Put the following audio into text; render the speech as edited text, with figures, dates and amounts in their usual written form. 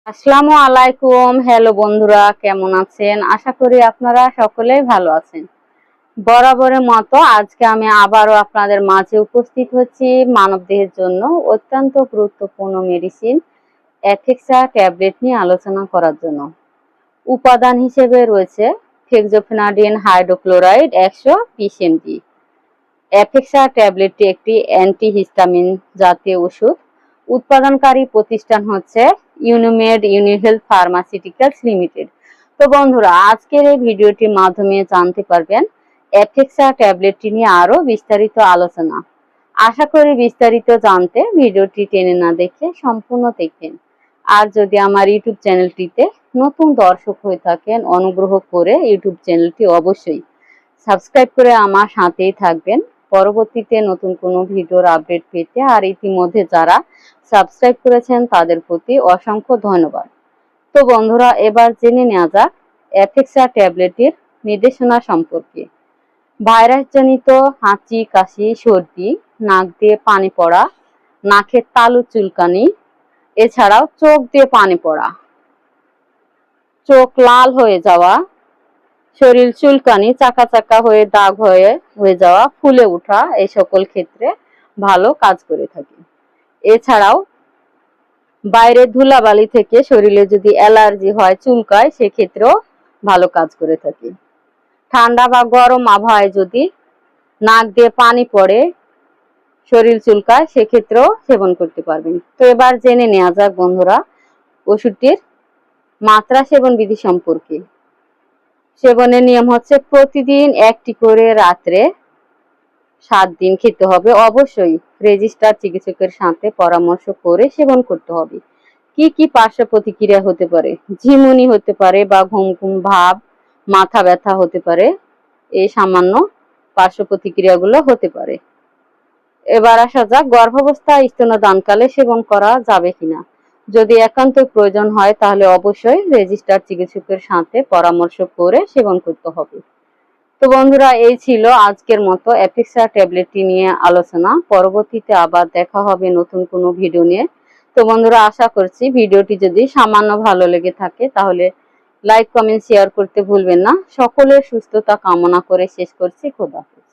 আসসালামু আলাইকুম। হ্যালো বন্ধুরা, কেমন আছেন? আশা করি আপনারা সকলেই ভালো আছেন। বরাবরের মতো আজকে আমি আবারও আপনাদের মাঝে উপস্থিত হচ্ছি মানবদেহের জন্য অত্যন্ত গুরুত্বপূর্ণ মেডিসিন অ্যাফেক্সা ট্যাবলেট নিয়ে আলোচনা করার জন্য। উপাদান হিসেবে রয়েছে ফেক্সোফেনাডিন হাইড্রোক্লোরাইড 120 mg। অ্যাফেক্সা ট্যাবলেটটি একটি অ্যান্টিহিস্টামিন জাতীয় ওষুধ। উৎপাদনকারী প্রতিষ্ঠান হচ্ছে ইউনিমেড ইউনিহেলথ ফার্মাসিউটিক্যালস লিমিটেড। তো বন্ধুরা, আজকের এই ভিডিওটির মাধ্যমে জানতে পারবেন অ্যাফেক্সা ট্যাবলেটটি নিয়ে আরো বিস্তারিত আলোচনা। আশা করি বিস্তারিত জানতে ভিডিওটি টেনে না দেখে সম্পূর্ণ দেখবেন। আর যদি আমার ইউটিউব চ্যানেলটিতে নতুন দর্শক হয়ে থাকেন, অনুগ্রহ করে ইউটিউব চ্যানেলটি অবশ্যই সাবস্ক্রাইব করে আমার সাথেই থাকবেন পরবর্তীতে নতুন কোনো ভিডিওর আপডেট পেতে। আর ইতিমধ্যে যারা সাবস্ক্রাইব করেছেন তাদের প্রতি অসংখ্য ধন্যবাদ। তো বন্ধুরা, এবার জেনে নেওয়া যাক অ্যাফেক্সা ট্যাবলেটের নির্দেশনা সম্পর্কে। ভাইরাসজনিত হাঁচি, কাশি, সর্দি, নাক দিয়ে পানি পড়া, নাকের তালু চুলকানি, এছাড়াও চোখ দিয়ে পানি পড়া, চোখ লাল হয়ে যাওয়া, শরীর চুলকানি, চাকা চাকা হয়ে দাগ হয়ে যাওয়া, ফুলে ওঠা, এই সকল ক্ষেত্রে ভালো কাজ করে থাকে। এছাড়াও বাইরে ধুলাবালি থেকে শরীরে যদি অ্যালার্জি হয়, চুলকায়, সেক্ষেত্রেও ভালো কাজ করে থাকে। ঠান্ডা বা গরম আবহাওয়ায় যদি নাক দিয়ে পানি পড়ে, শরীর চুলকায়, সেক্ষেত্রেও সেবন করতে পারবেন। তো এবার জেনে নেওয়া যাক বন্ধুরা ওষুধটির মাত্রা সেবন বিধি সম্পর্কে। সেবনের নিয়ম হচ্ছে প্রতিদিন একটি করে রাত্রে 7 দিন খেতে হবে। অবশ্যই রেজিস্টার চিকিৎসকের সাথে পরামর্শ করে সেবন করতে হবে। কি কি পার্শ্ব প্রতিক্রিয়া হতে পারে? ঝিমুনি হতে পারে বা ঘুম ঘুম ভাব, মাথা ব্যথা হতে পারে। এই সামান্য পার্শ্ব প্রতিক্রিয়াগুলো হতে পারে। এবার আসা যাক গর্ভাবস্থায় স্তন্যদানকালে সেবন করা যাবে কিনা। যদি একান্ত প্রয়োজন হয় তাহলে অবশ্যই রেজিস্টার চিকিৎসকের সাথে পরামর্শ করে সেবন করতে হবে। তো বন্ধুরা, এই ছিল আজকের মতো অ্যাফেক্সা ট্যাবলেটটি নিয়ে আলোচনা। পরবর্তীতে আবার দেখা হবে নতুন কোনো ভিডিও নিয়ে। তো বন্ধুরা, আশা করছি ভিডিওটি যদি সামান্য ভালো লেগে থাকে তাহলে লাইক, কমেন্ট, শেয়ার করতে ভুলবেন না। সকলের সুস্থতা কামনা করে শেষ করছি। খোদা হাফেজ।